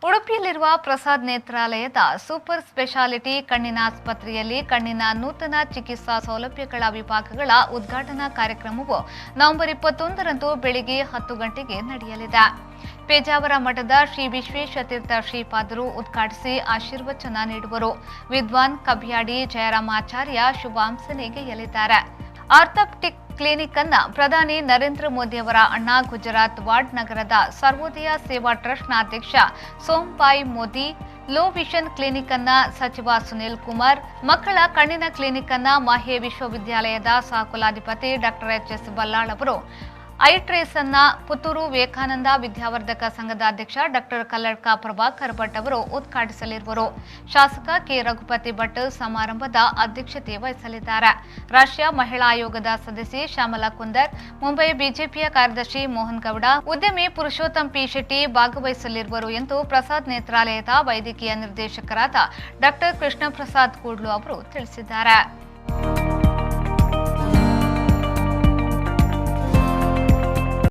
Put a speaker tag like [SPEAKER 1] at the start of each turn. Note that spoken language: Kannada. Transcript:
[SPEAKER 1] ಉಡುಪಿಯಲ್ಲಿರುವ ಪ್ರಸಾದ್ ನೇತ್ರಾಲಯದ ಸೂಪರ್ ಸ್ಪೆಷಾಲಿಟಿ ಕಣ್ಣಿನ ಆಸ್ಪತ್ರೆಯಲ್ಲಿ ಕಣ್ಣಿನ ನೂತನ ಚಿಕಿತ್ಸಾ ಸೌಲಭ್ಯಗಳ ವಿಭಾಗಗಳ ಉದ್ಘಾಟನಾ ಕಾರ್ಯಕ್ರಮವು ನವೆಂಬರ್ 21ರಂದು ಬೆಳಿಗ್ಗೆ 10 ಗಂಟೆಗೆ ನಡೆಯಲಿದೆ. ಪೇಜಾವರ ಮಠದ ಶ್ರೀ ವಿಶ್ವೇಶತೀರ್ಥ ಶ್ರೀಪಾದರು ಉದ್ಘಾಟಿಸಿ ಆಶೀರ್ವಚನ ನೀಡುವರು. ವಿದ್ವಾನ್ ಕಬ್ಯಾಡಿ ಜಯರಾಮಾಚಾರ್ಯ ಶುಭಾಂಸನೆ ಗೆಯಲಿದ್ದಾರೆ. ಆರ್ಥೋಪ್ಟಿಕ್ ಕ್ಲಿನಿಕ್ ಅನ್ನು ಪ್ರಧಾನಿ ನರೇಂದ್ರ ಮೋದಿ ಅವರ ಅಣ್ಣ ಗುಜರಾತ್ ವಾರ್ಡ್ ನಗರದ ಸರ್ವೋದಯ ಸೇವಾ ಟ್ರಸ್ಟ್ನ ಅಧ್ಯಕ್ಷ ಸೋಮ್ಬಾಯಿ ಮೋದಿ, ಲೋ ವಿಷನ್ ಕ್ಲಿನಿಕ್ ಅನ್ನ ಸಚಿವ ಸುನಿಲ್ ಕುಮಾರ್, ಮಕ್ಕಳ ಕಣ್ಣಿನ ಕ್ಲಿನಿಕ್ ಅನ್ನ ಮಾಹೆ ವಿಶ್ವವಿದ್ಯಾಲಯದ ಸಹಕುಲಾಧಿಪತಿ ಡಾಕ್ಟರ್ ಎಚ್.ಎಸ್. ಬಲ್ಲಾಳ್ ಅವರು, ಐಟ್ರೇಸ್ ಅನ್ನ ಪುತ್ತೂರು ವಿವೇಕಾನಂದ ವಿದ್ಯಾವರ್ಧಕ ಸಂಘದ ಅಧ್ಯಕ್ಷ ಡಾಕ್ಟರ್ ಕಲ್ಲಡ್ಕ ಪ್ರಭಾಕರ್ ಭಟ್ ಅವರು ಉದ್ಘಾಟಿಸಲಿರುವರು. ಶಾಸಕ ಕೆ ರಘುಪತಿ ಭಟ್ ಸಮಾರಂಭದ ಅಧ್ಯಕ್ಷತೆ ವಹಿಸಲಿದ್ದಾರೆ. ರಾಷ್ಟ್ರೀಯ ಮಹಿಳಾ ಆಯೋಗದ ಸದಸ್ಯೆ ಶ್ಯಾಮಲಾ ಕುಂದರ್, ಮುಂಬೈ ಬಿಜೆಪಿಯ ಕಾರ್ಯದರ್ಶಿ ಮೋಹನ್ ಗೌಡ, ಉದ್ಯಮಿ ಪುರುಷೋತ್ತಮ್ ಪಿ ಶೆಟ್ಟಿ ಭಾಗವಹಿಸಲಿರುವರು ಎಂದು ಪ್ರಸಾದ್ ನೇತ್ರಾಲಯದ ವೈದ್ಯಕೀಯ ನಿರ್ದೇಶಕರಾದ ಡಾಕ್ಟರ್ ಕೃಷ್ಣ ಪ್ರಸಾದ್ ಕೂಡ್ಲು ಅವರು ತಿಳಿಸಿದ್ದಾರೆ.